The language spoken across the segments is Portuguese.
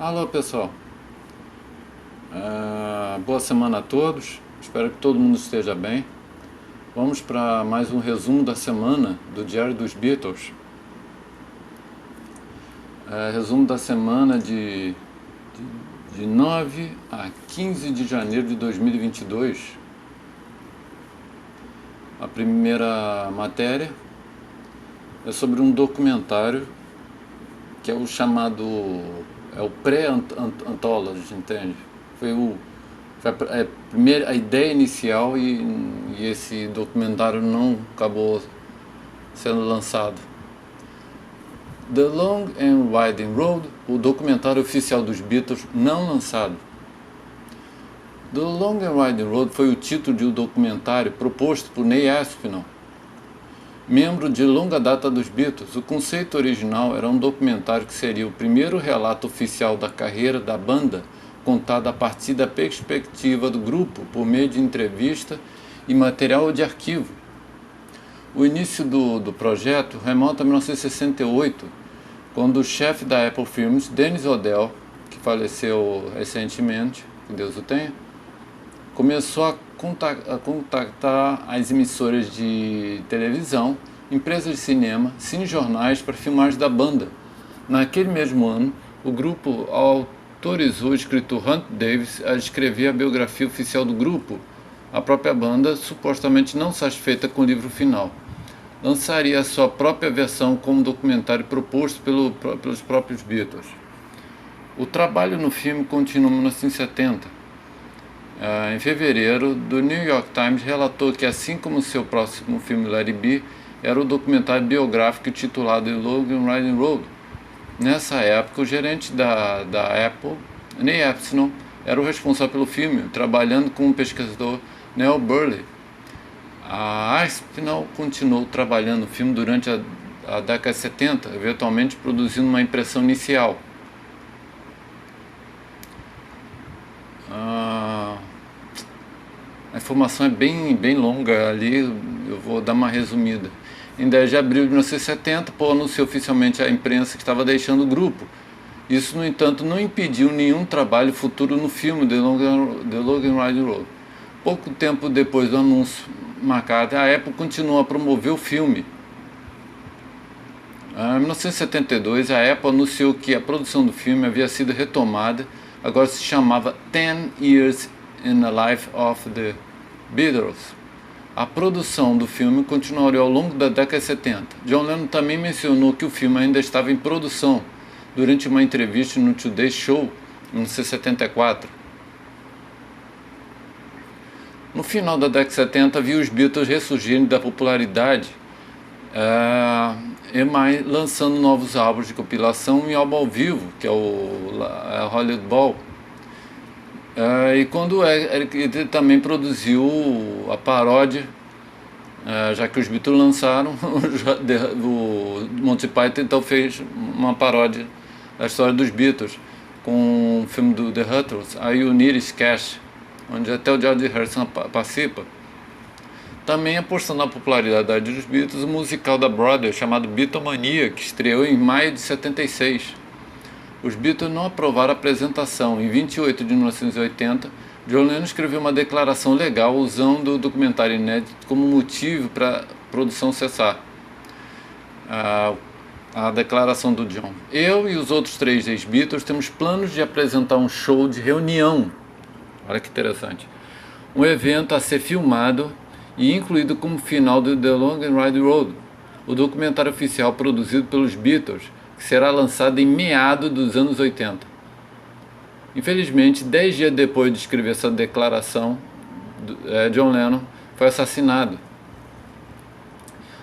Alô pessoal, boa semana a todos, espero que todo mundo esteja bem. Vamos para mais um resumo da semana do Diário dos Beatles. Resumo da semana de 9 a 15 de janeiro de 2022. A primeira matéria é sobre um documentário que é o chamado, é o pré-anthology, entende? Foi a ideia inicial e esse documentário não acabou sendo lançado. The Long and Winding Road, o documentário oficial dos Beatles não lançado. The Long and Winding Road foi o título de um documentário proposto por Neil Aspinall, membro de longa data dos Beatles. O conceito original era um documentário que seria o primeiro relato oficial da carreira da banda, contado a partir da perspectiva do grupo, por meio de entrevista e material de arquivo. O início do projeto remonta a 1968, quando o chefe da Apple Films, Dennis O'Dell, que faleceu recentemente, que Deus o tenha, começou a contactar as emissoras de televisão, empresas de cinema, cinejornais para filmagens da banda. Naquele mesmo ano, o grupo autorizou o escritor Hunt Davis a escrever a biografia oficial do grupo. A própria banda, supostamente não satisfeita com o livro final, lançaria a sua própria versão como documentário proposto pelos próprios Beatles. O trabalho no filme continua em 1970. Em fevereiro, do New York Times relatou que, assim como seu próximo filme Let It Be, era o documentário biográfico titulado The Long and Winding Road. Nessa época, o gerente da Apple, Neil Aspinall, era o responsável pelo filme, trabalhando com o pesquisador Neil Burley. A Aspinall continuou trabalhando no filme durante a década de 70, eventualmente produzindo uma impressão inicial. A informação é bem longa ali, eu vou dar uma resumida. Em 10 de abril de 1970, Paul anunciou oficialmente à imprensa que estava deixando o grupo. Isso, no entanto, não impediu nenhum trabalho futuro no filme The Long and Winding Road. Pouco tempo depois do anúncio marcado, a Apple continuou a promover o filme. Em 1972, a Apple anunciou que a produção do filme havia sido retomada, agora se chamava 10 Years in the Life of the Beatles. A produção do filme continuaria ao longo da década de 70. John Lennon também mencionou que o filme ainda estava em produção durante uma entrevista no Today Show em 1974. No final da década de 70, viu os Beatles ressurgirem da popularidade lançando novos álbuns de compilação e álbum ao vivo, que é o Hollywood Bowl. E quando ele também produziu a paródia, já que os Beatles lançaram, o Monty Python então fez uma paródia da história dos Beatles com o filme do The Beatles, a You Need Cash, onde até o George Harrison participa. Também apostando na popularidade dos Beatles, o musical da Broadway chamado Beatlemania, que estreou em maio de 76. Os Beatles não aprovaram a apresentação. Em 28 de 1980, John Lennon escreveu uma declaração legal usando o documentário inédito como motivo para a produção cessar. A declaração do John: eu e os outros 3 ex-Beatles temos planos de apresentar um show de reunião. Olha que interessante. Um evento a ser filmado e incluído como final do The Long and Winding Road, o documentário oficial produzido pelos Beatles, que será lançado em meados dos anos 80. Infelizmente, 10 dias depois de escrever essa declaração, John Lennon foi assassinado.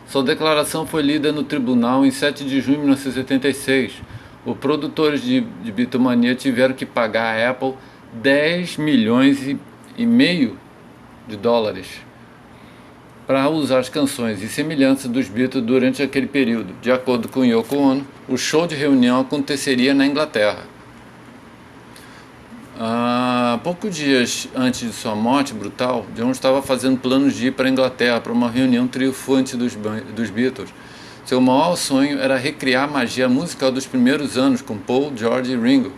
Sua declaração foi lida no tribunal em 7 de junho de 1976. Os produtores de Beatlemania tiveram que pagar à Apple 10 milhões e meio de dólares para usar as canções e semelhanças dos Beatles durante aquele período. De acordo com Yoko Ono, o show de reunião aconteceria na Inglaterra. Poucos dias antes de sua morte brutal, John estava fazendo planos de ir para a Inglaterra para uma reunião triunfante dos Beatles. Seu maior sonho era recriar a magia musical dos primeiros anos com Paul, George e Ringo.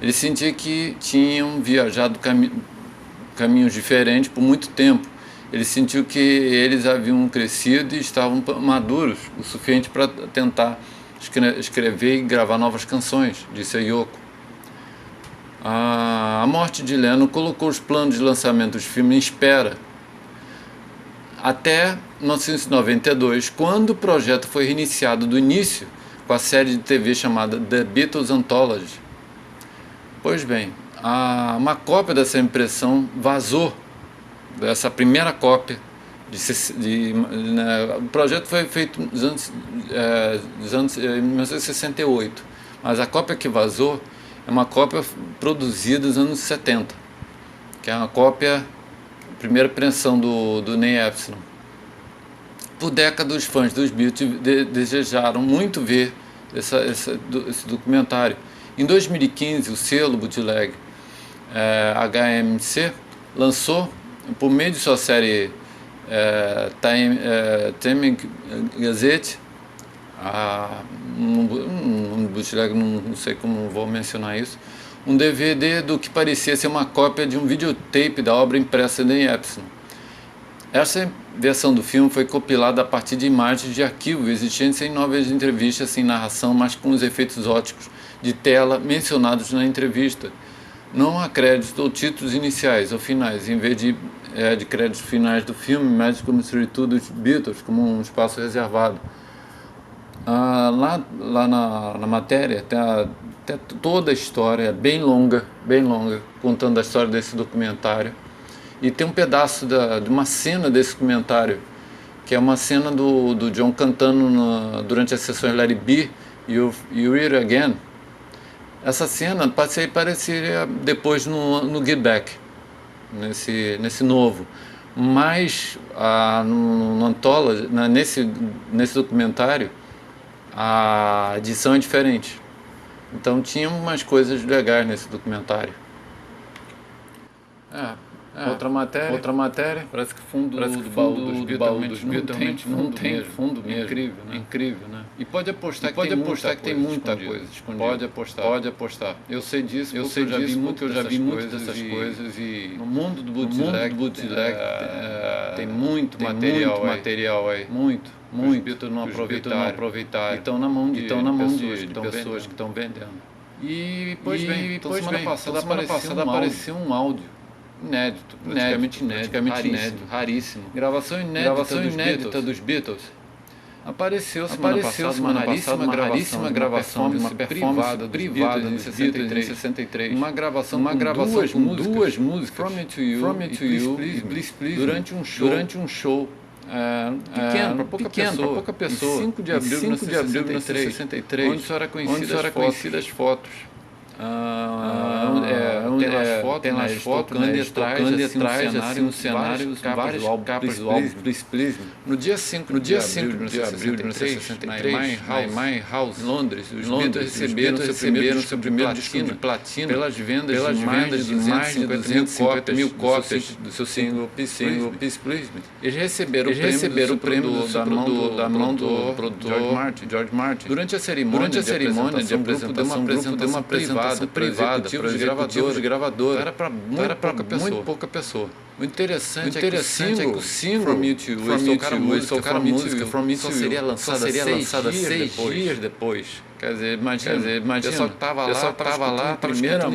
Ele sentia que tinham viajado caminhos diferentes por muito tempo. Ele sentiu que eles haviam crescido e estavam maduros o suficiente para tentar escrever e gravar novas canções, disse a Yoko. A morte de Lennon colocou os planos de lançamento dos filmes em espera até 1992, quando o projeto foi reiniciado do início com a série de TV chamada The Beatles Anthology. Pois bem, uma cópia dessa impressão vazou, dessa primeira cópia. O projeto foi feito em 1968, mas a cópia que vazou é uma cópia produzida nos anos 70, que é uma cópia, primeira impressão do Neil Armstrong. Por décadas, os fãs dos Beatles desejaram muito ver esse documentário. Em 2015, o selo Bootleg HMC lançou, por meio de sua série Time Gazette, Bootleg, não sei como vou mencionar isso, um DVD do que parecia ser uma cópia de um videotape da obra impressa de Epson. Essa versão do filme foi compilada a partir de imagens de arquivo existentes em novas entrevistas sem narração, mas com os efeitos óticos de tela mencionados na entrevista. Não há créditos ou títulos iniciais ou finais, em vez de créditos finais do filme, mas como se tudo dos Beatles, como um espaço reservado. Lá na matéria tem toda a história, bem longa, contando a história desse documentário. E tem um pedaço de uma cena desse documentário, que é uma cena do John cantando durante as sessões Let It Be e You Hear It Again. Essa cena pareceria depois no Get Back, nesse novo. Mas no Anthology, nesse documentário, a edição é diferente. Então tinha umas coisas legais nesse documentário. Outra matéria, parece que o fundo do baú dos Beatles não tem fundo mesmo. Incrível, né? E pode apostar que tem muita coisa escondida. Pode apostar. Eu sei disso porque eu já vi muitas dessas coisas e no mundo do bootleg tem muito material aí. Muito. Os Beatles não aproveitaram. E estão na mão de pessoas que estão vendendo. E, pois bem, semana passada apareceu um áudio praticamente inédito, raríssimo. Gravação inédita dos Beatles. Apareceu semana passada uma raríssima gravação de uma performance privada em 63. Uma gravação com duas músicas, From Me to You e Please Please, durante um show pequeno, para pouca pessoa, em 5 de abril de 1963, onde só era conhecida as fotos. Tem lá as fotos tocando atrás assim, no cenário, várias capas do álbum Please Please. No dia 5 de abril de 1963, na My House, em Londres, os Beatles receberam seu primeiro disco de platina pelas vendas de mais de 250 mil cópias do seu single Please Please. Eles receberam o prêmio da mão do produtor George Martin. Durante a cerimônia de apresentação, o grupo deu uma apresentação privada para os gravadores. Era para muito pouca pessoa. O interessante é que o single From Me to You, tocar a música From Me to You, só seria lançada 6 dias depois. Quer dizer, imagina, o pessoal que estava lá, primeira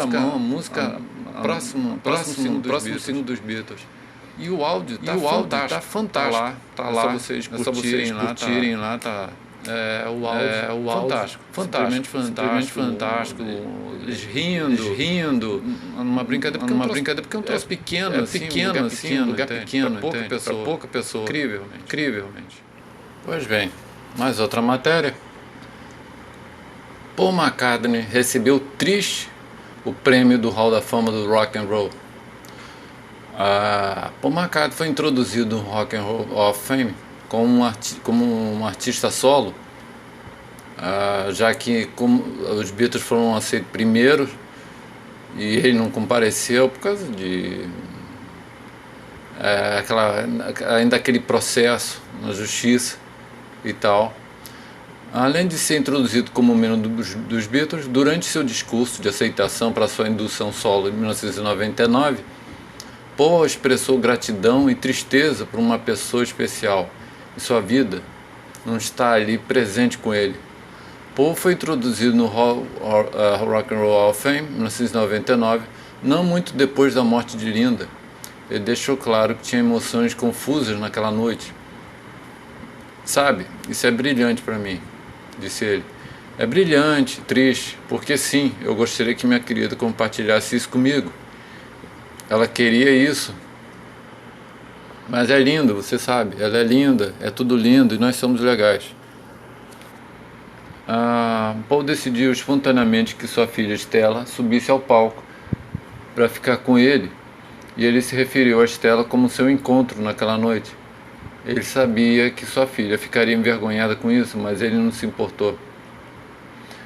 mão, a música próximo single dos Beatles. E o áudio tá fantástico. Tá lá, é só vocês curtirem lá, tá. O áudio fantástico, simplesmente fantástico. Eles rindo, numa brincadeira, porque é um troço pequeno, um lugar pequeno, para pouca pessoa. Incrivelmente. Pois bem, mais outra matéria. Paul McCartney recebeu triste o prêmio do Hall da Fama do Rock and Roll. Paul McCartney foi introduzido no Rock and Roll of Fame como um artista solo, já que os Beatles foram aceitos primeiro e ele não compareceu por causa de ainda aquele processo na justiça e tal. Além de ser introduzido como membro dos Beatles, durante seu discurso de aceitação para sua indução solo em 1999, Paul expressou gratidão e tristeza por uma pessoa especial em sua vida não estar ali presente com ele. Paul foi introduzido no Rock and Roll Hall of Fame em 1999, não muito depois da morte de Linda. Ele deixou claro que tinha emoções confusas naquela noite. Sabe, isso é brilhante para mim, disse ele. É brilhante, triste, porque sim, eu gostaria que minha querida compartilhasse isso comigo. Ela queria isso. Mas é lindo, você sabe, ela é linda, é tudo lindo e nós somos legais. Paul decidiu espontaneamente que sua filha Stella subisse ao palco para ficar com ele, e ele se referiu a Stella como seu encontro naquela noite. Ele sabia que sua filha ficaria envergonhada com isso, mas ele não se importou.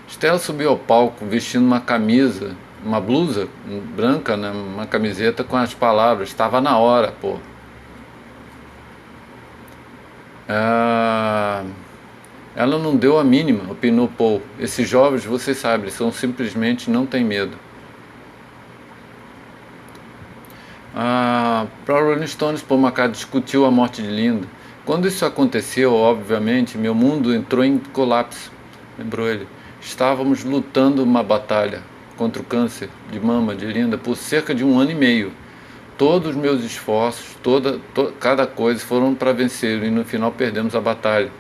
Stella subiu ao palco vestindo uma camisa, uma blusa branca, né, uma camiseta com as palavras "estava na hora, pô". Ela não deu a mínima, opinou Paul. Esses jovens, você sabe, são simplesmente não têm medo. Para Rolling Stones, Paul McCartney discutiu a morte de Linda. Quando isso aconteceu, obviamente, meu mundo entrou em colapso, lembrou ele. Estávamos lutando uma batalha contra o câncer de mama de Linda por cerca de 1 ano e meio. Todos os meus esforços, cada coisa foram para vencer e no final perdemos a batalha.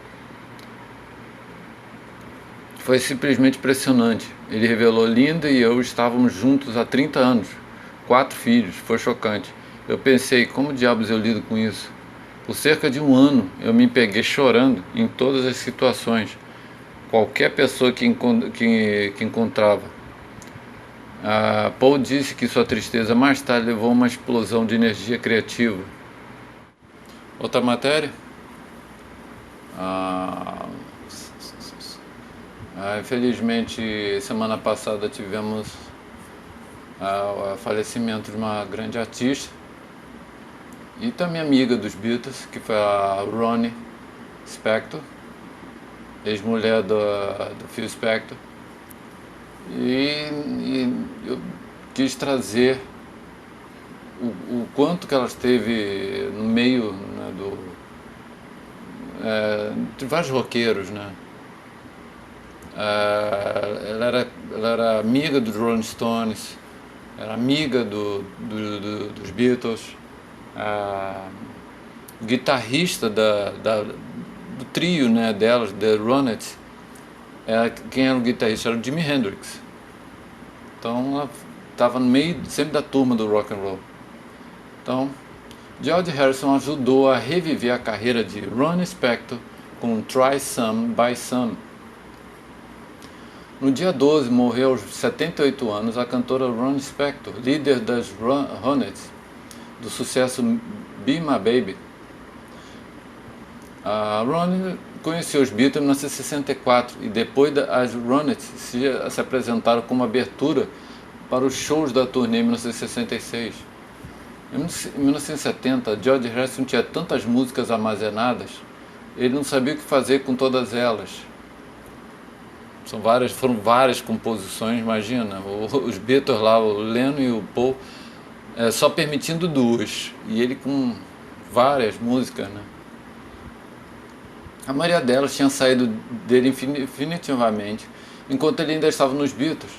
Foi simplesmente impressionante. Ele revelou: Linda e eu estávamos juntos há 30 anos. 4 filhos, foi chocante. Eu pensei, como diabos eu lido com isso? Por cerca de 1 ano eu me peguei chorando em todas as situações. Qualquer pessoa que encontrava. Paul disse que sua tristeza mais tarde levou a uma explosão de energia criativa. Outra matéria? Infelizmente, semana passada tivemos o falecimento de uma grande artista e também amiga dos Beatles, que foi a Ronnie Spector, ex-mulher do Phil Spector. E eu quis trazer o quanto que ela esteve no meio, né, de vários roqueiros, né? Ela era amiga dos Rolling Stones, era amiga dos Beatles, guitarrista do trio, né, delas, The Ronettes. Quem era o guitarrista? Era o Jimi Hendrix. Então ela estava no meio sempre da turma do rock and roll. Então George Harrison ajudou a reviver a carreira de Ronnie Spector com Try Some by Some. No dia 12 morreu aos 78 anos a cantora Ronnie Spector, líder das Ronettes, do sucesso Be My Baby. A Ronnie conheceu os Beatles em 1964 e depois as Ronettes se apresentaram como abertura para os shows da turnê em 1966. Em 1970, George Harrison tinha tantas músicas armazenadas, ele não sabia o que fazer com todas elas. Foram várias composições, imagina, os Beatles lá, o Lennon e o Paul, só permitindo 2, e ele com várias músicas, né? A maioria delas tinha saído dele definitivamente, enquanto ele ainda estava nos Beatles.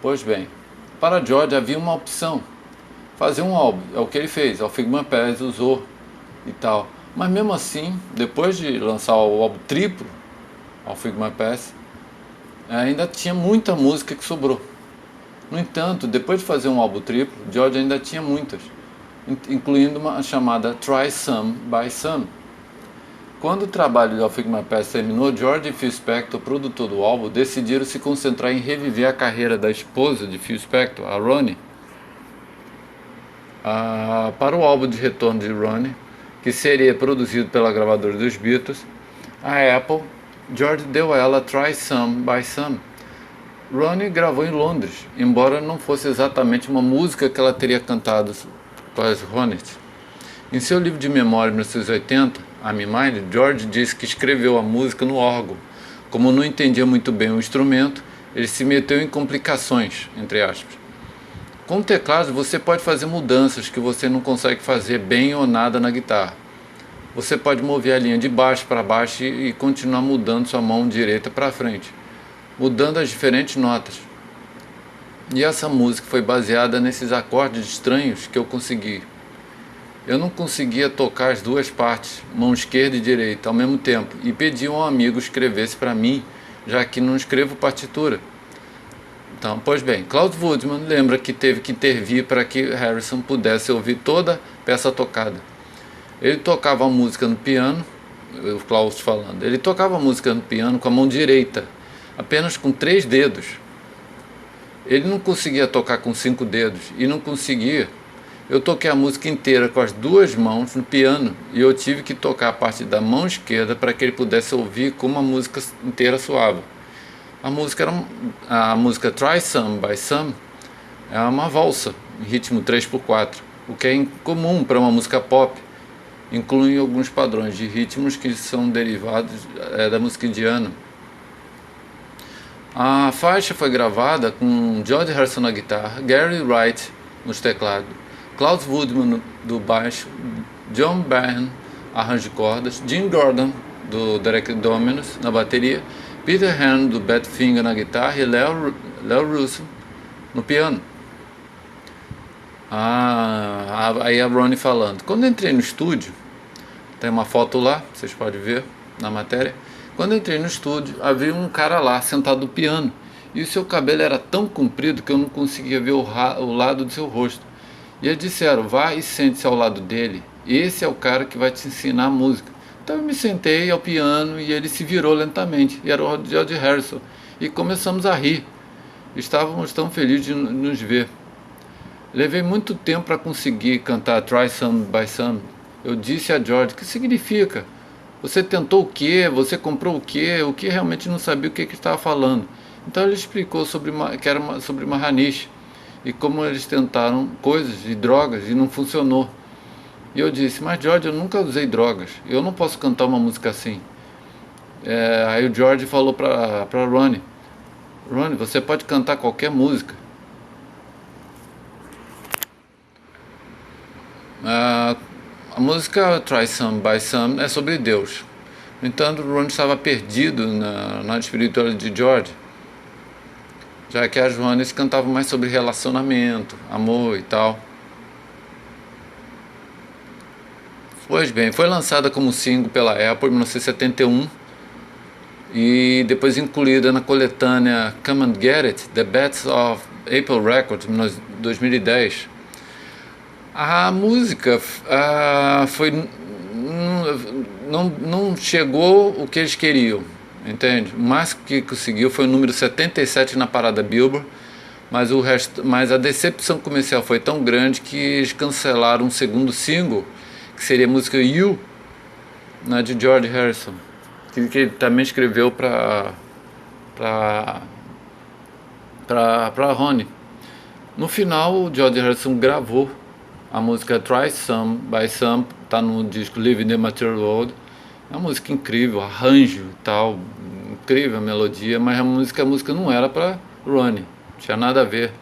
Pois bem, para George havia uma opção, fazer um álbum, é o que ele fez, o Figment Pérez usou e tal. Mas mesmo assim, depois de lançar o álbum triplo, ao Figment Pérez, ainda tinha muita música que sobrou. No entanto, depois de fazer um álbum triplo, George ainda tinha muitas, incluindo uma chamada Try Some by Some. Quando o trabalho de Figment Pérez terminou, George e Phil Spector, produtor do álbum, decidiram se concentrar em reviver a carreira da esposa de Phil Spector, a Ronnie. Para o álbum de retorno de Ronnie, que seria produzido pela gravadora dos Beatles, a Apple, George deu a ela Try Some by Some. Ronnie gravou em Londres, embora não fosse exatamente uma música que ela teria cantado com as Ronettes. Em seu livro de memória de 1980, I'm Mine, George disse que escreveu a música no órgão, Como não entendia muito bem o instrumento, ele se meteu em complicações, entre aspas. Com o teclado você pode fazer mudanças que você não consegue fazer bem ou nada na guitarra. Você pode mover a linha de baixo para baixo e continuar mudando sua mão direita para frente, mudando as diferentes notas. E essa música foi baseada nesses acordes estranhos que eu consegui. Eu não conseguia tocar as duas partes, mão esquerda e direita, ao mesmo tempo, e pedi a um amigo escrevesse para mim, já que não escrevo partitura. Então, pois bem, Klaus Woodman lembra que teve que intervir para que Harrison pudesse ouvir toda a peça tocada. Ele tocava a música no piano, o Klaus falando, ele tocava a música no piano com a mão direita, apenas com 3 dedos. Ele não conseguia tocar com 5 dedos, e não conseguia. Eu toquei a música inteira com as 2 mãos no piano, e eu tive que tocar a parte da mão esquerda para que ele pudesse ouvir como a música inteira soava. A música Try Some by Some é uma valsa em ritmo 3/4, o que é incomum para uma música pop. Inclui alguns padrões de ritmos que são derivados da música indiana. A faixa foi gravada com George Harrison na guitarra, Gary Wright nos teclados, Klaus Woodman do baixo, John Byrne arranjo de cordas, Jim Gordon do Derek Dominos na bateria, Peter Hand do Badfinger na guitarra e Leo Russo no piano. Aí a Ronnie falando, quando eu entrei no estúdio, tem uma foto lá, vocês podem ver na matéria, quando eu entrei no estúdio, havia um cara lá sentado no piano, e o seu cabelo era tão comprido que eu não conseguia ver o lado do seu rosto. E eles disseram, vá e sente-se ao lado dele, esse é o cara que vai te ensinar a música. Então eu me sentei ao piano e ele se virou lentamente, e era o George Harrison, e começamos a rir. Estávamos tão felizes de nos ver. Levei muito tempo para conseguir cantar Try Some by Some. Eu disse a George, o que significa? Você tentou o quê? Você comprou o quê? O que realmente não sabia o que estava falando. Então ele explicou que era sobre Maharishi e como eles tentaram coisas e drogas e não funcionou. E eu disse, mas George, eu nunca usei drogas, eu não posso cantar uma música assim. Aí o George falou para Ronnie, você pode cantar qualquer música. A música Try Some by Some é sobre Deus. No entanto, Ronnie estava perdido na espiritualidade de George, já que as Ronnies cantavam mais sobre relacionamento, amor e tal. Pois bem, foi lançada como single pela Apple em 1971 e depois incluída na coletânea Come and Get It, The Best of Apple Records, em 2010. A música não chegou o que eles queriam, entende? O máximo que conseguiu foi o número 77 na parada Billboard, mas a decepção comercial foi tão grande que eles cancelaram um segundo single, que seria a música You, né, de George Harrison, que ele também escreveu para Ronnie. No final, o George Harrison gravou a música Try Some by Some, está no disco Live in the Material World. É uma música incrível, arranjo e tal, incrível a melodia, mas a música não era para Ronnie, não tinha nada a ver.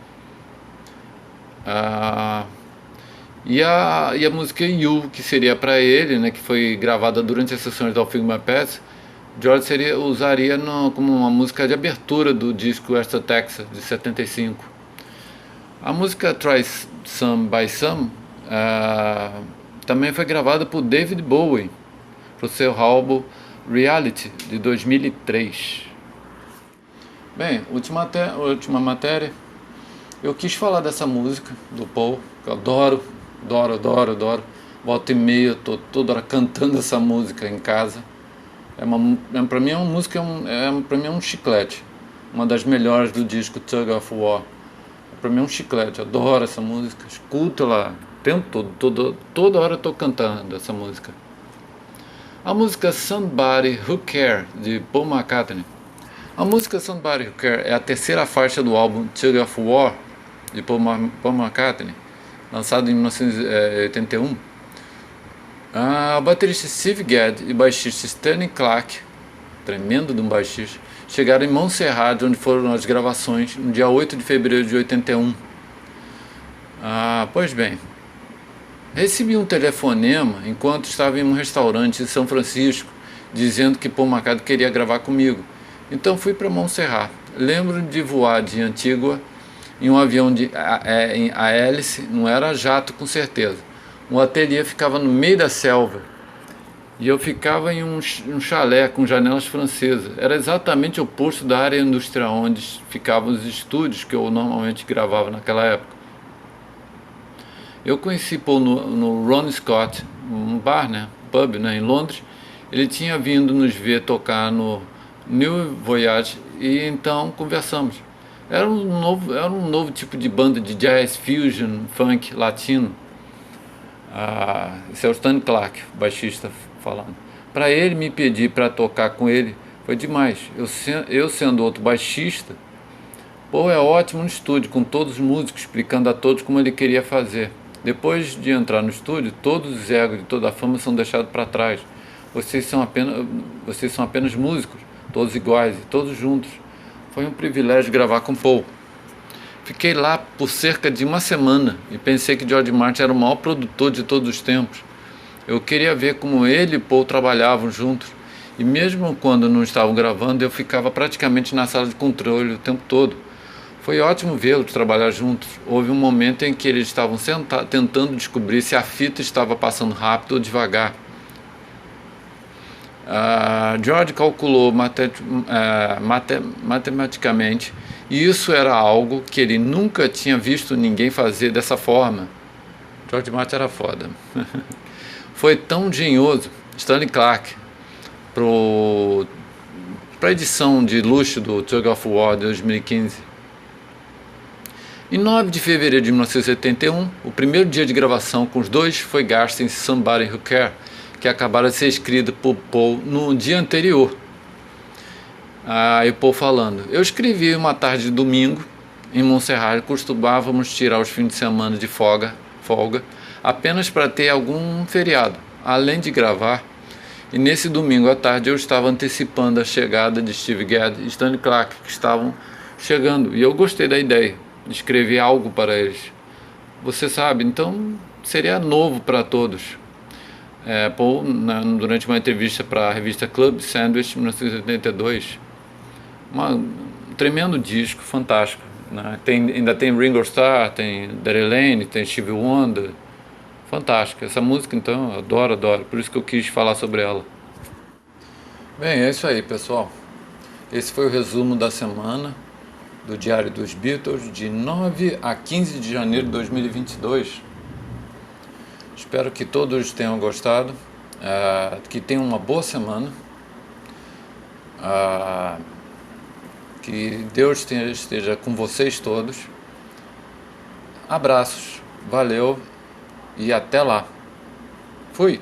E a música You, que seria para ele, né, que foi gravada durante as sessões do All Things Must Pass, George usaria como uma música de abertura do disco Extra Texas, de 75. A música Try Some by Some também foi gravada por David Bowie, para o seu álbum Reality, de 2003. Bem, última matéria. Eu quis falar dessa música do Paul, que eu adoro. Volta e meia, eu tô toda hora cantando essa música em casa. Para mim é uma música, para mim é um chiclete. Uma das melhores do disco Tug of War. Para mim é um chiclete, eu adoro essa música. Escuto ela o tempo todo, toda hora eu tô cantando essa música. A música Somebody Who Cares, de Paul McCartney. A música Somebody Who Cares é a terceira faixa do álbum Tug of War, de Paul McCartney, lançado em 1981. O baterista Steve Gadd e baixista Stanley Clarke tremendo de um baixista. Chegaram em Montserrat, onde foram as gravações, no dia 8 de fevereiro de 81. Pois bem, recebi um telefonema enquanto estava em um restaurante em São Francisco, dizendo que Paul McCartney queria gravar comigo. Então fui para Montserrat. Lembro de voar de Antigua em um avião a hélice, não era jato com certeza. O ateliê ficava no meio da selva e eu ficava em um chalé com janelas francesas. Era exatamente o oposto da área industrial onde ficavam os estúdios que eu normalmente gravava naquela época. Eu conheci Paul no Ron Scott, um bar, pub, em Londres. Ele tinha vindo nos ver tocar no New Voyage e então conversamos. Era um novo tipo de banda de jazz, fusion, funk, latino. Esse é o Stan Clark, baixista, falando. Para ele me pedir para tocar com ele foi demais. Eu sendo outro baixista, Paul é ótimo no estúdio, com todos os músicos, explicando a todos como ele queria fazer. Depois de entrar no estúdio, todos os egos de toda a fama são deixados para trás. Vocês são apenas músicos, todos iguais e todos juntos. Foi um privilégio gravar com Paul. Fiquei lá por cerca de uma semana e pensei que George Martin era o maior produtor de todos os tempos. Eu queria ver como ele e Paul trabalhavam juntos. E mesmo quando não estavam gravando, eu ficava praticamente na sala de controle o tempo todo. Foi ótimo vê-los trabalhar juntos. Houve um momento em que eles estavam tentando descobrir se a fita estava passando rápido ou devagar. George calculou matematicamente, e isso era algo que ele nunca tinha visto ninguém fazer dessa forma. George Martin era foda. Foi tão engenhoso. Stanley Clarke, para a edição de luxo do Tug of War de 2015. Em 9 de fevereiro de 1971, o primeiro dia de gravação com os dois foi gasto em Somebody Who Cares, que acabaram de ser escrito por Paul no dia anterior. E Paul falando: eu escrevi uma tarde de domingo em Montserrat, costumávamos tirar os fins de semana de folga apenas para ter algum feriado, além de gravar. E nesse domingo à tarde eu estava antecipando a chegada de Steve Gadd e Stanley Clarke, que estavam chegando, e eu gostei da ideia de escrever algo para eles. Você sabe, então seria novo para todos. Paul, durante uma entrevista para a revista Club Sandwich, em 1982, um tremendo disco, fantástico, ainda tem Ringo Starr, tem Daddy Lane, tem Stevie Wonder, fantástico. Essa música, então, eu adoro, por isso que eu quis falar sobre ela. Bem, é isso aí, pessoal. Esse foi o resumo da semana do Diário dos Beatles, de 9 a 15 de janeiro de 2022. Espero que todos tenham gostado, que tenham uma boa semana, que Deus esteja com vocês todos. Abraços, valeu e até lá. Fui!